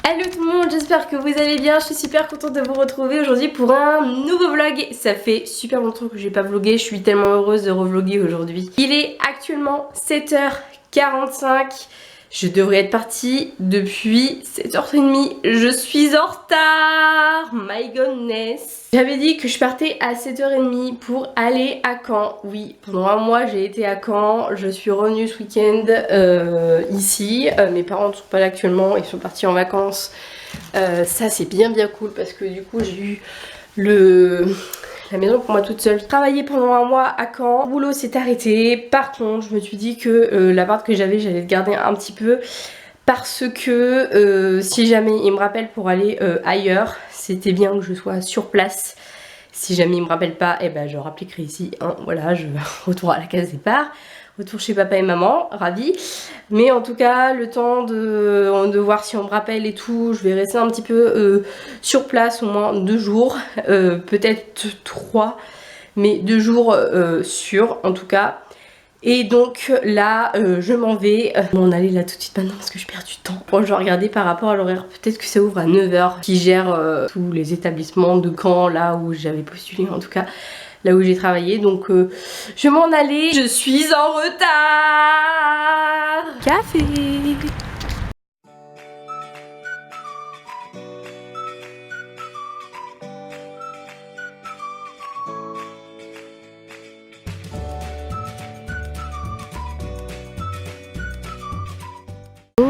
Hello tout le monde, j'espère que vous allez bien, je suis super contente de vous retrouver aujourd'hui pour un nouveau vlog. Ça fait super longtemps que j'ai pas vlogué, je suis tellement heureuse de revloguer aujourd'hui. Il est actuellement 7h45, je devrais être partie depuis 7h30, je suis en retard, my goodness. J'avais dit que je partais à 7h30 pour aller à Caen. Oui, pendant un mois j'ai été à Caen, je suis revenue ce week-end ici. Mes parents ne sont pas là actuellement, ils sont partis en vacances. Ça c'est bien cool parce que du coup j'ai eu la maison pour moi toute seule. J'ai travaillé pendant un mois à Caen, le boulot s'est arrêté. Par contre je me suis dit que l'appart que j'avais j'allais le garder un petit peu. Parce que si jamais il me rappelle pour aller ailleurs, c'était bien que je sois sur place. Si jamais il me rappelle pas, eh ben je rappliquerai ici. Hein. Voilà, je retourne à la case départ. Retour chez papa et maman, ravi. Mais en tout cas, le temps de voir si on me rappelle et tout, je vais rester un petit peu sur place au moins 2 jours. Peut-être 3, mais 2 jours sûrs en tout cas. Et donc là je m'en vais m'en aller là tout de suite maintenant parce que je perds du temps. Bon, je vais regarder par rapport à l'horaire, peut-être que ça ouvre à 9h, qui gère tous les établissements de Caen, là où j'avais postulé en tout cas, là où j'ai travaillé. Donc je vais m'en aller, je suis en retard. Café.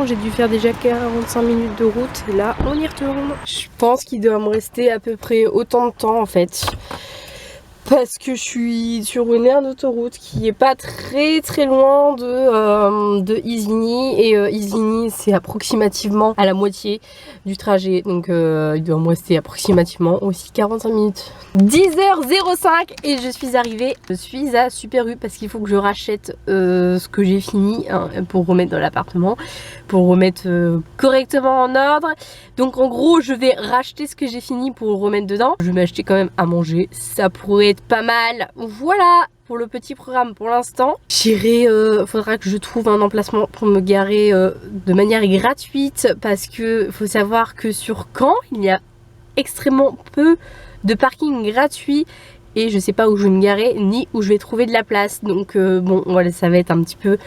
J'ai dû faire déjà 45 minutes de route et là on y retourne. Je pense qu'il doit me rester à peu près autant de temps en fait. Parce que je suis sur une aire d'autoroute qui est pas très loin de Isigny. Et Isigny c'est approximativement à la moitié du trajet. Donc il doit me rester approximativement aussi 45 minutes. 10h05 et je suis arrivée. Je suis à Super U parce qu'il faut que je rachète ce que j'ai fini hein, pour remettre dans l'appartement. Pour remettre correctement en ordre. Donc en gros je vais racheter ce que j'ai fini pour le remettre dedans. Je vais m'acheter quand même à manger. Ça pourrait être pas mal. Voilà pour le petit programme pour l'instant. J'irai, faudra que je trouve un emplacement pour me garer de manière gratuite. Parce que faut savoir que sur Caen il y a extrêmement peu de parking gratuit. Et je sais pas où je vais me garer ni où je vais trouver de la place. Donc bon voilà, ça va être un petit peu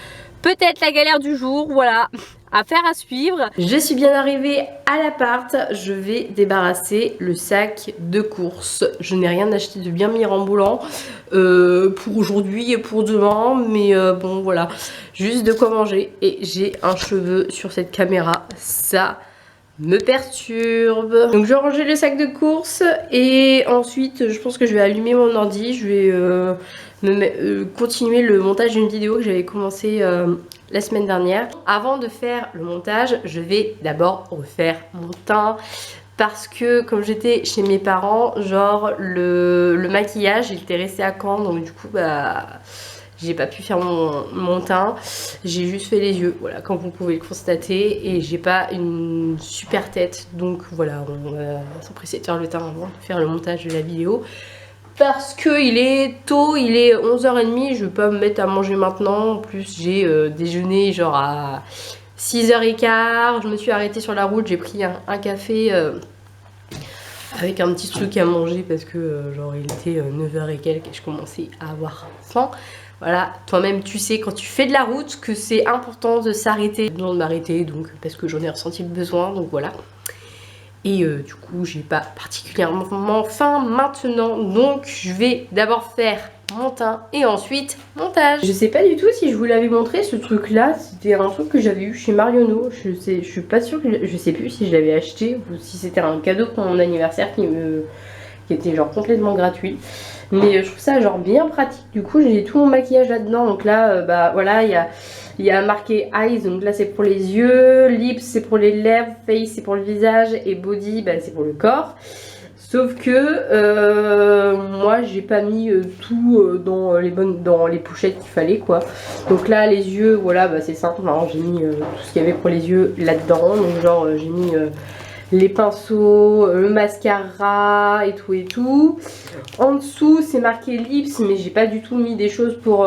peut-être la galère du jour, voilà. Affaire à suivre. Je suis bien arrivée à l'appart. Je vais débarrasser le sac de course. Je n'ai rien acheté de bien mirambolant pour aujourd'hui et pour demain. Mais bon voilà, juste de quoi manger. Et j'ai un cheveu sur cette caméra. Ça me perturbe. Donc je vais ranger le sac de course. Et ensuite je pense que je vais allumer mon ordi. Je vais continuer le montage d'une vidéo que j'avais commencé la semaine dernière. Avant de faire le montage, je vais d'abord refaire mon teint parce que comme j'étais chez mes parents, genre le maquillage il était resté à Caen, donc du coup bah j'ai pas pu faire mon teint, j'ai juste fait les yeux, voilà, comme vous pouvez le constater, et j'ai pas une super tête, donc voilà, on va s'empresser de faire le teint avant de faire le montage de la vidéo. Parce qu'il est tôt, il est 11h30, je vais pas me mettre à manger maintenant. En plus j'ai déjeuné genre à 6h15, je me suis arrêtée sur la route, j'ai pris un café avec un petit truc à manger parce que genre il était 9h et quelques et je commençais à avoir faim. Voilà, toi-même tu sais quand tu fais de la route que c'est important de s'arrêter. J'ai besoin de m'arrêter donc parce que j'en ai ressenti le besoin, donc voilà. Et du coup j'ai pas particulièrement faim maintenant, donc je vais d'abord faire mon teint et ensuite montage. Je sais pas du tout si je vous l'avais montré ce truc là, c'était un truc que j'avais eu chez Marionneau. Je suis pas sûre que je sais plus si je l'avais acheté ou si c'était un cadeau pour mon anniversaire qui était genre complètement gratuit. Mais je trouve ça genre bien pratique, du coup j'ai tout mon maquillage là-dedans. Donc là bah voilà, il y a marqué eyes, donc là c'est pour les yeux, lips c'est pour les lèvres, face c'est pour le visage et body bah, c'est pour le corps. Sauf que moi j'ai pas mis tout dans les pochettes qu'il fallait quoi. Donc là les yeux voilà bah, c'est simple, hein, j'ai mis tout ce qu'il y avait pour les yeux là-dedans. Donc genre j'ai mis les pinceaux, le mascara et tout et tout. En dessous c'est marqué lips mais j'ai pas du tout mis des choses pour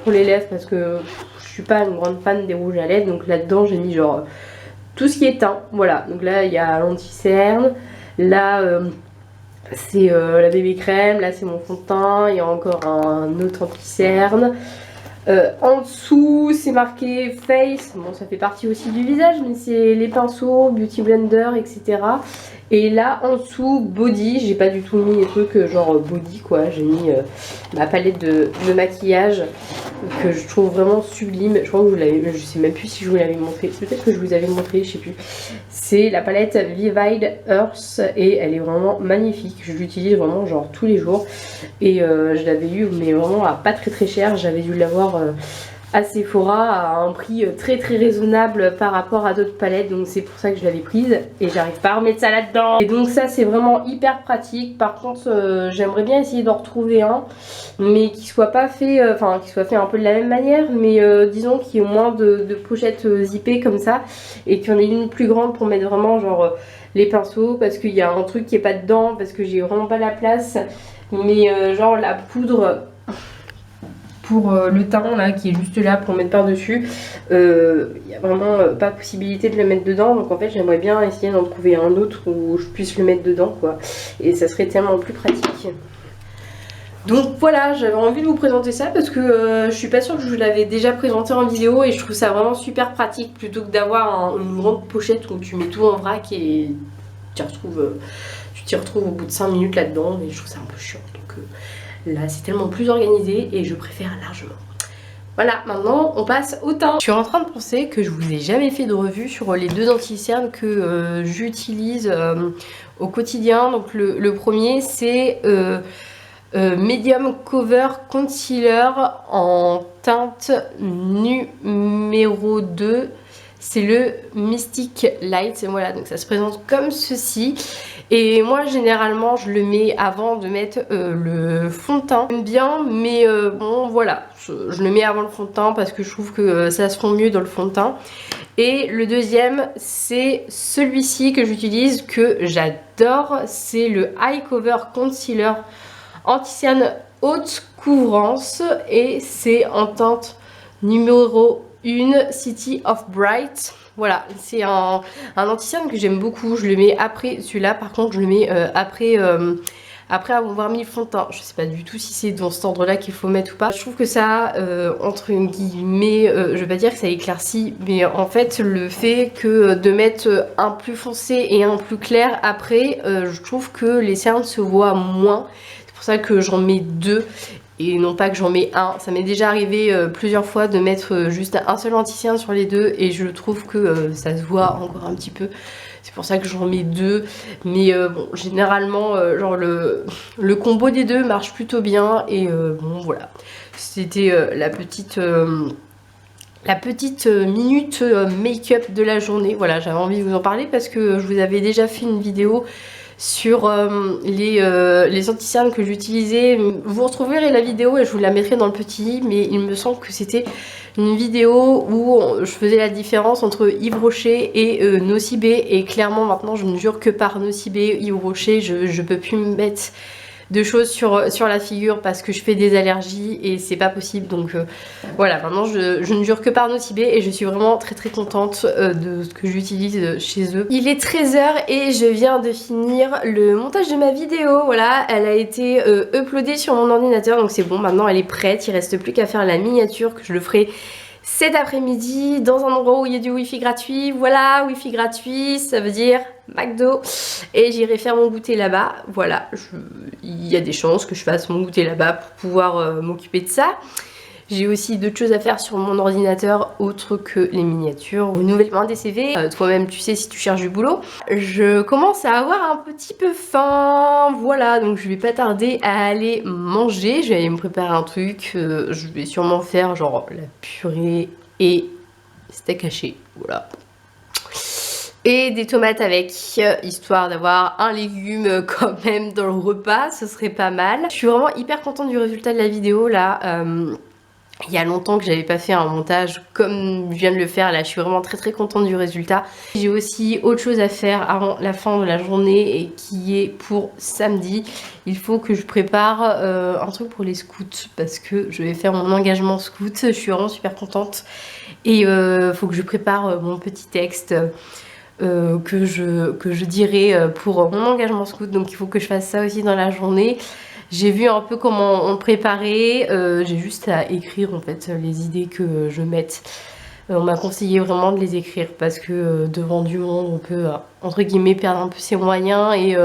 les lèvres parce que je suis pas une grande fan des rouges à lèvres. Donc là dedans j'ai mis genre tout ce qui est teint, voilà. Donc là il y a l'anti-cerne, là c'est la bébé crème, là c'est mon fond de teint, il y a encore un autre anti-cerne. En dessous c'est marqué face, bon ça fait partie aussi du visage mais c'est les pinceaux, beauty blender etc. Et là en dessous body, j'ai pas du tout mis les trucs genre body quoi, j'ai mis ma palette de maquillage que je trouve vraiment sublime. Je crois que vous l'avez, je sais même plus si je vous l'avais montré, peut-être que je vous avais montré, je sais plus. C'est la palette Vivid Earth et elle est vraiment magnifique, je l'utilise vraiment genre tous les jours et je l'avais eu mais vraiment à pas très cher, j'avais dû l'avoir à Sephora à un prix très raisonnable par rapport à d'autres palettes, donc c'est pour ça que je l'avais prise et j'arrive pas à remettre ça là-dedans. Et donc ça c'est vraiment hyper pratique. Par contre j'aimerais bien essayer d'en retrouver un mais qui soit pas fait, enfin qui soit fait un peu de la même manière, mais disons qu'il y ait au moins de pochettes zippées comme ça et qu'il y en ait une plus grande pour mettre vraiment genre les pinceaux, parce qu'il y a un truc qui est pas dedans parce que j'ai vraiment pas la place, mais genre la poudre pour le teint là qui est juste là pour mettre par dessus, il n'y a vraiment pas possibilité de le mettre dedans, donc en fait j'aimerais bien essayer d'en trouver un autre où je puisse le mettre dedans quoi, et ça serait tellement plus pratique. Donc voilà, j'avais envie de vous présenter ça parce que je suis pas sûre que je vous l'avais déjà présenté en vidéo et je trouve ça vraiment super pratique plutôt que d'avoir une grande pochette où tu mets tout en vrac et tu t'y retrouves au bout de 5 minutes là-dedans, et je trouve ça un peu chiant. Donc là c'est tellement plus organisé et je préfère largement. Voilà, maintenant on passe au teint. Je suis en train de penser que je vous ai jamais fait de revue sur les deux anti-cernes que j'utilise au quotidien. Donc le premier c'est Medium Cover Concealer en teinte numéro 2. C'est le Mystic Light, voilà, donc ça se présente comme ceci. Et moi généralement je le mets avant de mettre le fond de teint. J'aime bien, mais bon voilà, je le mets avant le fond de teint parce que je trouve que ça se fond mieux dans le fond de teint. Et le deuxième c'est celui-ci que j'utilise, que j'adore, c'est le Eye Cover Concealer anti-cerne haute couvrance et c'est en teinte numéro 1 City of Bright. Voilà, c'est un anti-cerne que j'aime beaucoup, je le mets après celui-là, par contre je le mets après avoir mis le fond de teint. Je sais pas du tout si c'est dans cet ordre là qu'il faut mettre ou pas. Je trouve que ça, entre guillemets, je vais pas dire que ça éclaircit, mais en fait le fait que de mettre un plus foncé et un plus clair après, je trouve que les cernes se voient moins. C'est pour ça que j'en mets deux et non pas que j'en mets un. Ça m'est déjà arrivé plusieurs fois de mettre juste un seul anti-cerne sur les deux et je trouve que ça se voit encore un petit peu. C'est pour ça que j'en mets deux. Mais bon, généralement, genre le combo des deux marche plutôt bien. Et bon, voilà. C'était la petite minute make-up de la journée. Voilà, j'avais envie de vous en parler parce que je vous avais déjà fait une vidéo sur les anti-cernes que j'utilisais. Vous retrouverez la vidéo et je vous la mettrai dans le petit, mais il me semble que c'était une vidéo où je faisais la différence entre Yves Rocher et Nocibé, et clairement maintenant je ne jure que par Nocibé. Yves Rocher, je peux plus me mettre de choses sur la figure parce que je fais des allergies et c'est pas possible, donc voilà, maintenant je ne jure que par Nocibé et je suis vraiment très contente de ce que j'utilise chez eux. Il est 13h et je viens de finir le montage de ma vidéo. Voilà, elle a été uploadée sur mon ordinateur, donc c'est bon, maintenant elle est prête. Il reste plus qu'à faire la miniature, que je le ferai cet après-midi dans un endroit où il y a du wifi gratuit. Voilà, wifi gratuit, ça veut dire McDo, et j'irai faire mon goûter là-bas. Voilà, il y a des chances que je fasse mon goûter là-bas pour pouvoir m'occuper de ça. J'ai aussi d'autres choses à faire sur mon ordinateur autres que les miniatures, renouvellement des CV. Toi-même tu sais si tu cherches du boulot. Je commence à avoir un petit peu faim, voilà, donc je vais pas tarder à aller manger. Je vais aller me préparer un truc, je vais sûrement faire genre la purée et steak haché, voilà. Et des tomates avec, histoire d'avoir un légume quand même dans le repas, ce serait pas mal. Je suis vraiment hyper contente du résultat de la vidéo là. Il y a longtemps que j'avais pas fait un montage comme je viens de le faire là, je suis vraiment très contente du résultat. J'ai aussi autre chose à faire avant la fin de la journée et qui est pour samedi. Il faut que je prépare un truc pour les scouts parce que je vais faire mon engagement scout. Je suis vraiment super contente et faut que je prépare mon petit texte. que je dirai pour mon engagement scout. Donc il faut que je fasse ça aussi dans la journée. J'ai vu un peu comment on préparait, j'ai juste à écrire en fait les idées que je mette. On m'a conseillé vraiment de les écrire parce que devant du monde on peut entre guillemets perdre un peu ses moyens et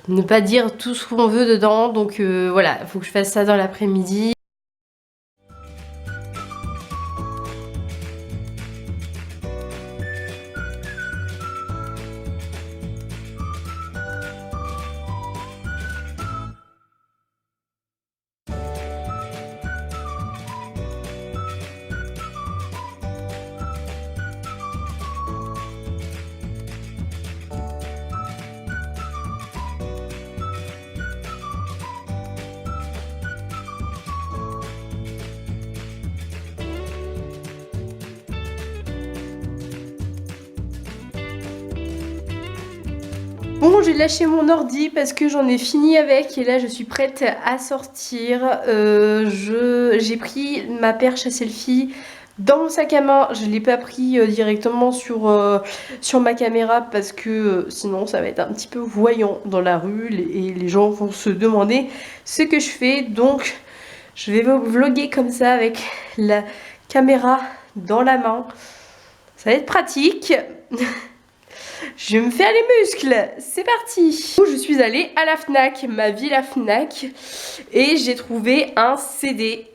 ne pas dire tout ce qu'on veut dedans. Donc voilà, il faut que je fasse ça dans l'après-midi. Bon, j'ai lâché mon ordi parce que j'en ai fini avec et là je suis prête à sortir. J'ai pris ma perche à selfie dans mon sac à main. Je ne l'ai pas pris directement sur ma caméra parce que sinon ça va être un petit peu voyant dans la rue et les gens vont se demander ce que je fais. Donc je vais vlogger comme ça avec la caméra dans la main. Ça va être pratique. Je vais me faire les muscles, c'est parti. Je suis allée à la FNAC, ma ville à FNAC, et j'ai trouvé un CD.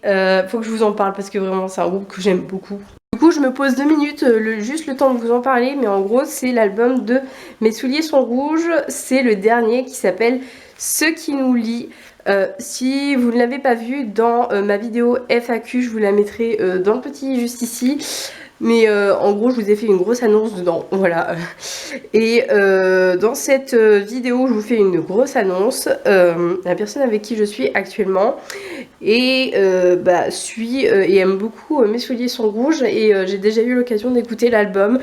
Faut que je vous en parle parce que vraiment c'est un groupe que j'aime beaucoup. Du coup je me pose 2 minutes, juste le temps de vous en parler, mais en gros c'est l'album de Mes souliers sont rouges. C'est le dernier qui s'appelle Ce qui nous lie. Si vous ne l'avez pas vu, dans ma vidéo FAQ, je vous la mettrai dans le petit juste ici. Mais en gros je vous ai fait une grosse annonce dedans, voilà. Et dans cette vidéo je vous fais une grosse annonce. La personne avec qui je suis actuellement et suit et aime beaucoup Mes souliers sont rouges. Et j'ai déjà eu l'occasion d'écouter l'album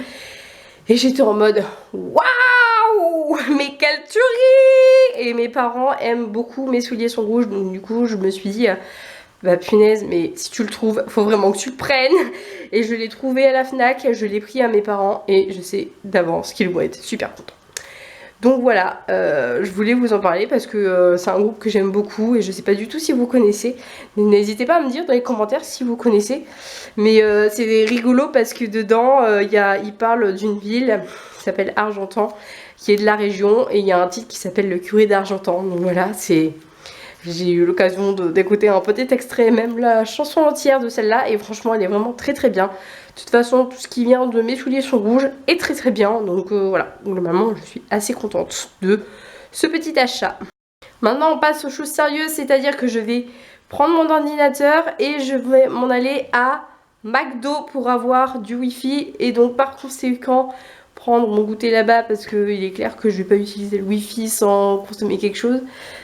et j'étais en mode waouh, mais quelle tuerie. Et mes parents aiment beaucoup Mes souliers sont rouges, donc du coup je me suis dit bah punaise, mais si tu le trouves, faut vraiment que tu le prennes. Et je l'ai trouvé à la FNAC, je l'ai pris à mes parents et je sais d'avance qu'ils vont être super contents. Donc voilà, je voulais vous en parler parce que c'est un groupe que j'aime beaucoup et je sais pas du tout si vous connaissez. N'hésitez pas à me dire dans les commentaires si vous connaissez. Mais c'est rigolo parce que dedans, il parle d'une ville qui s'appelle Argentan, qui est de la région, et il y a un titre qui s'appelle Le curé d'Argentan. Donc voilà, c'est... J'ai eu l'occasion d'écouter un petit extrait, même la chanson entière de celle-là, et franchement elle est vraiment très très bien. De toute façon tout ce qui vient de Mes souliers sont rouges est très très bien, donc voilà, globalement je suis assez contente de ce petit achat. Maintenant on passe aux choses sérieuses, c'est-à-dire que je vais prendre mon ordinateur et je vais m'en aller à McDo pour avoir du wifi, et donc par conséquent prendre mon goûter là-bas parce qu'il est clair que je vais pas utiliser le wifi sans consommer quelque chose,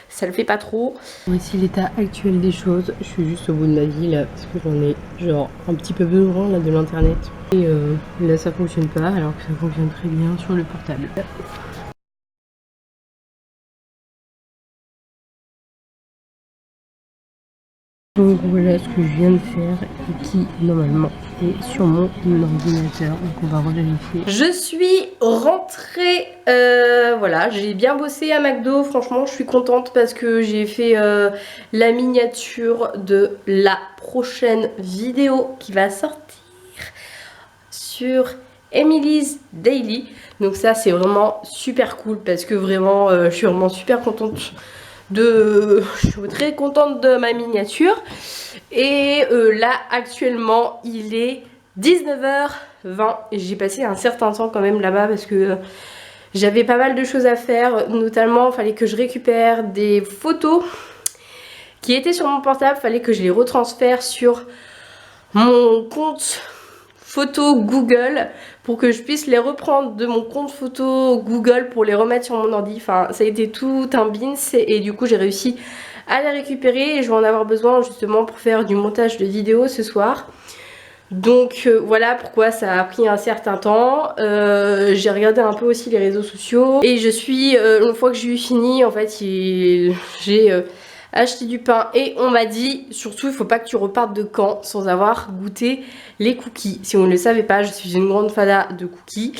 ça le fait pas trop. Voici l'état actuel des choses, je suis juste au bout de ma vie là parce que j'en ai genre un petit peu besoin là de l'internet et là ça fonctionne pas alors que ça fonctionne très bien sur le portable. Donc voilà ce que je viens de faire et qui normalement est sur mon ordinateur, donc on va revérifier. Je suis rentrée, voilà, j'ai bien bossé à McDo, franchement je suis contente parce que j'ai fait la miniature de la prochaine vidéo qui va sortir sur Emily's Daily. Donc ça c'est vraiment super cool parce que vraiment je suis vraiment super contente je suis très contente de ma miniature. Et là actuellement il est 19h20 et j'ai passé un certain temps quand même là-bas parce que j'avais pas mal de choses à faire. Notamment il fallait que je récupère des photos qui étaient sur mon portable, il fallait que je les retransfère sur mon compte photo Google pour que je puisse les reprendre de mon compte photo Google pour les remettre sur mon ordi. Enfin ça a été tout un bins et du coup j'ai réussi à les récupérer et je vais en avoir besoin justement pour faire du montage de vidéos ce soir. Donc voilà pourquoi ça a pris un certain temps. J'ai regardé un peu aussi les réseaux sociaux et je suis, une fois que j'ai eu fini en fait j'ai acheté du pain et on m'a dit surtout il faut pas que tu repartes de Caen sans avoir goûté les cookies. Si vous ne le savez pas, je suis une grande fada de cookies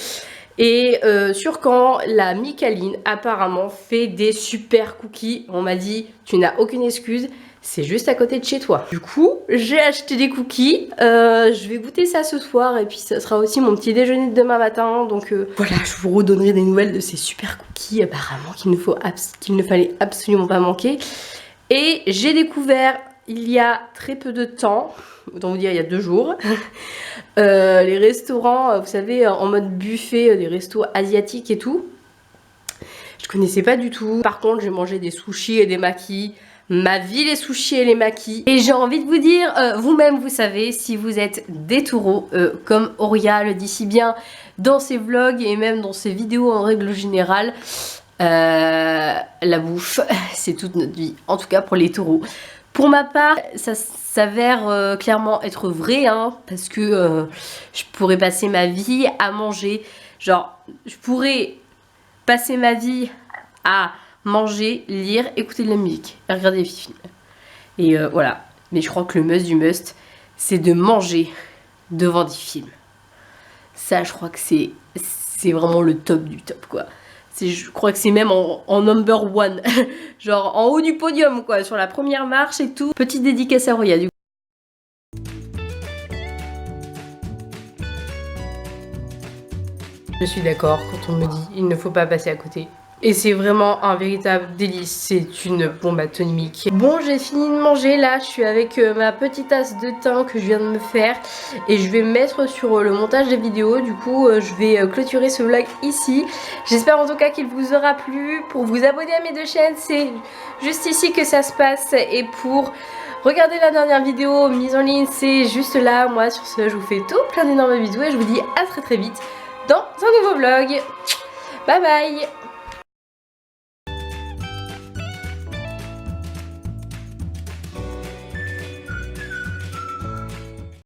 Et sur Caen, la Micaline apparemment fait des super cookies. On m'a dit, tu n'as aucune excuse, c'est juste à côté de chez toi. Du coup, j'ai acheté des cookies. Je vais goûter ça ce soir et puis ça sera aussi mon petit déjeuner de demain matin. Donc voilà, je vous redonnerai des nouvelles de ces super cookies apparemment qu'il ne fallait absolument pas manquer. Et j'ai découvert il y a très peu de temps, autant vous dire il y a 2 jours, les restaurants, vous savez, en mode buffet, des restos asiatiques et tout. Je connaissais pas du tout. Par contre, j'ai mangé des sushis et des makis. Ma vie les sushis et les makis. Et j'ai envie de vous dire, vous-même vous savez, si vous êtes des taureaux, comme Auria le dit si bien dans ses vlogs et même dans ses vidéos en règle générale, la bouffe, c'est toute notre vie. En tout cas pour les taureaux. Pour ma part, ça s'avère clairement être vrai, hein, parce que je pourrais passer ma vie à manger. Genre, je pourrais passer ma vie à manger, lire, écouter de la musique, regarder des films. Et voilà. Mais je crois que le must du must, c'est de manger devant des films. Ça, je crois que c'est vraiment le top du top, quoi. Je crois que c'est même en number one. Genre en haut du podium, quoi, sur la première marche et tout. Petite dédicace à Roya, du coup. Je suis d'accord quand on me dit il ne faut pas passer à côté. Et c'est vraiment un véritable délice, c'est une bombe atomique. Bon, j'ai fini de manger, là je suis avec ma petite tasse de thym que je viens de me faire. Et je vais me mettre sur le montage des vidéos, du coup je vais clôturer ce vlog ici. J'espère en tout cas qu'il vous aura plu. Pour vous abonner à mes 2 chaînes, c'est juste ici que ça se passe. Et pour regarder la dernière vidéo mise en ligne, c'est juste là. Moi sur ce, je vous fais tout plein d'énormes bisous et je vous dis à très vite dans un nouveau vlog. Bye bye.